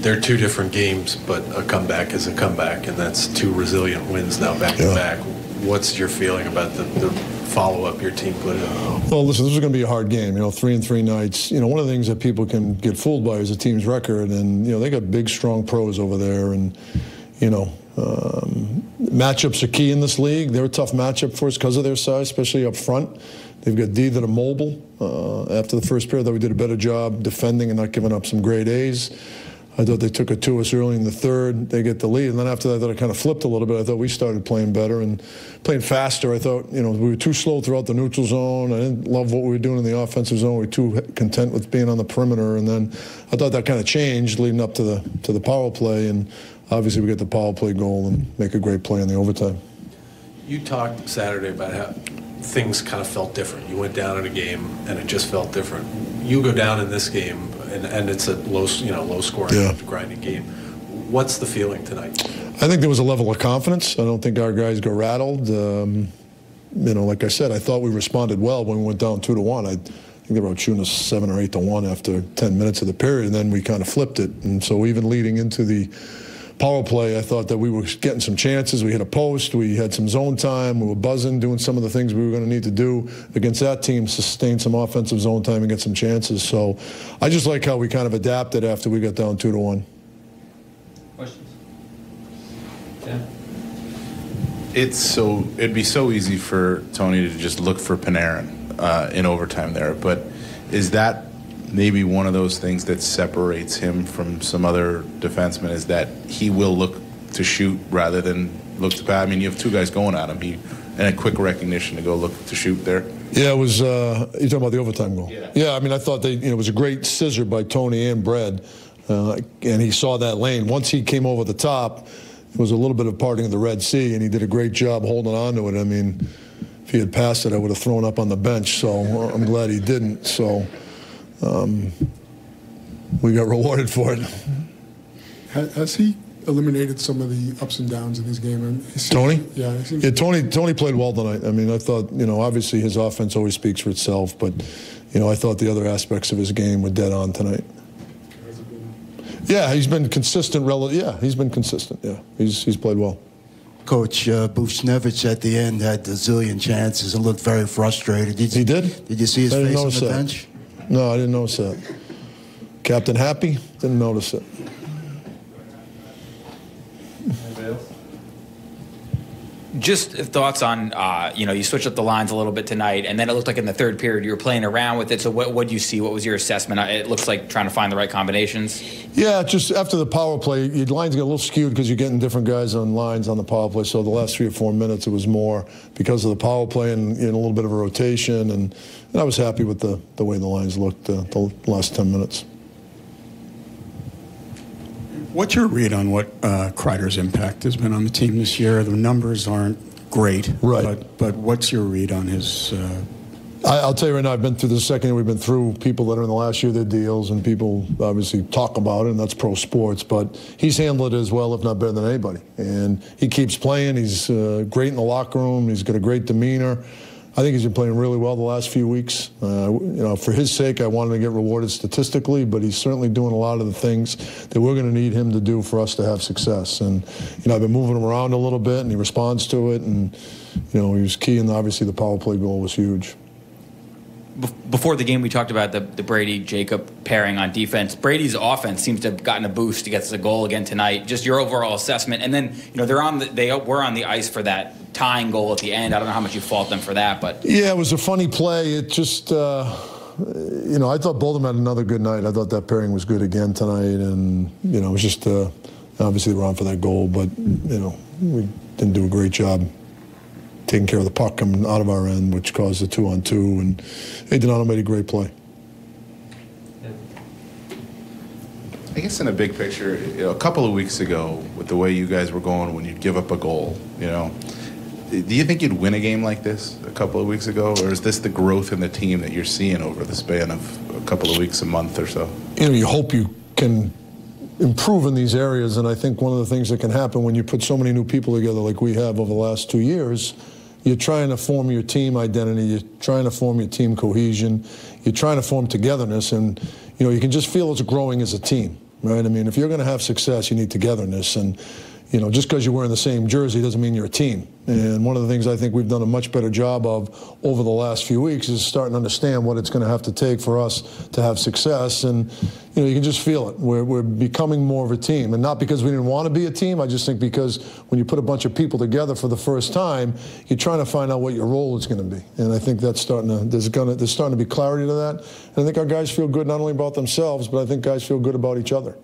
they're two different games, but a comeback is a comeback, and that's two resilient wins now back to back. What's your feeling about the follow-up your team put in? Well, listen, this is going to be a hard game. 3 and 3 nights. One of the things that people can get fooled by is the team's record, and they got big, strong pros over there, and matchups are key in this league. They're a tough matchup for us because of their size, especially up front. They've got D that are mobile. After the first period, though, we did a better job defending and not giving up some grade A's. I thought they took it to us early in the third. They get the lead. And then after that, I thought it kind of flipped a little bit. I thought we started playing better and playing faster. I thought, we were too slow throughout the neutral zone. I didn't love what we were doing in the offensive zone. We were too content with being on the perimeter. And then I thought that kind of changed leading up to the power play. And obviously we get the power play goal and make a great play in the overtime. You talked Saturday about how things kind of felt different. You went down in a game and it just felt different. You go down in this game and it's a low scoring, grinding game. What's the feeling tonight? I think there was a level of confidence. I don't think our guys got rattled. Like I said, I thought we responded well when we went down 2-1. I think they were shooting us 7 or 8-1 after 10 minutes of the period, and then we kind of flipped it. And so even leading into the power play, I thought that we were getting some chances. We hit a post. We had some zone time. We were buzzing, doing some of the things we were going to need to do against that team, sustain some offensive zone time and get some chances. So I just like how we kind of adapted after we got down 2-1. Questions? Yeah. It'd be so easy for Tony to just look for Panarin in overtime there, but is that maybe one of those things that separates him from some other defensemen, is that he will look to shoot rather than look to pass? I mean, you have two guys going at him. And a quick recognition to go look to shoot there. Yeah, it was, you're talking about the overtime goal? Yeah, I mean, I thought it was a great scissor by Tony and Brad, and he saw that lane. Once he came over the top, it was a little bit of parting of the Red Sea, and he did a great job holding on to it. I mean, if he had passed it, I would have thrown up on the bench, so I'm glad he didn't. So we got rewarded for it. Has he eliminated some of the ups and downs in his game? Tony? Yeah. Tony played well tonight. I mean, I thought, obviously his offense always speaks for itself, but, I thought the other aspects of his game were dead on tonight. Yeah, he's been consistent. He's been consistent. Yeah, he's played well. Coach, Buchnevich at the end had a zillion chances and looked very frustrated. He did? Did you see his face on the bench? No, I didn't notice that. Captain Happy? Didn't notice it. Just thoughts on, you switched up the lines a little bit tonight, and then it looked like in the third period you were playing around with it. So what did you see? What was your assessment? It looks like trying to find the right combinations. Yeah, just after the power play, your lines get a little skewed because you're getting different guys on lines on the power play. So the last 3 or 4 minutes, it was more because of the power play and a little bit of a rotation. And I was happy with the way the lines looked the last 10 minutes. What's your read on what Kreider's impact has been on the team this year? The numbers aren't great, right? But what's your read on his? I'll tell you right now, I've been through the second year. We've been through people that are in the last year of their deals, and people obviously talk about it, and that's pro sports. But he's handled it as well, if not better than anybody. And he keeps playing. He's great in the locker room. He's got a great demeanor. I think he's been playing really well the last few weeks. For his sake, I wanted to get rewarded statistically, but he's certainly doing a lot of the things that we're going to need him to do for us to have success. And I've been moving him around a little bit, and he responds to it. And he was key, and obviously the power play goal was huge. Before the game, we talked about the Brady-Jacob pairing on defense. Brady's offense seems to have gotten a boost to get a goal again tonight. Just your overall assessment, and then they were on the ice for that tying goal at the end. I don't know how much you fault them for that, but yeah, it was a funny play. It just I thought both of them had another good night. I thought that pairing was good again tonight, and it was just obviously they were on for that goal, but we didn't do a great job taking care of the puck coming out of our end, which caused the 2-on-2, and Donato made a great play. I guess in a big picture, a couple of weeks ago, with the way you guys were going when you'd give up a goal, do you think you'd win a game like this a couple of weeks ago, or is this the growth in the team that you're seeing over the span of a couple of weeks, a month or so? You hope you can improve in these areas, and I think one of the things that can happen when you put so many new people together like we have over the last 2 years, you're trying to form your team identity, you're trying to form your team cohesion, you're trying to form togetherness, and you can just feel it's growing as a team. right? I mean, if you're going to have success, you need togetherness. And, you know, just because you're wearing the same jersey doesn't mean you're a team. And one of the things I think we've done a much better job of over the last few weeks is starting to understand what it's going to have to take for us to have success. And, you know, you can just feel it. We're becoming more of a team. And not because we didn't want to be a team. I just think because when you put a bunch of people together for the first time, you're trying to find out what your role is going to be. And I think that's starting to, there's starting to be clarity to that. And I think our guys feel good not only about themselves, but I think guys feel good about each other.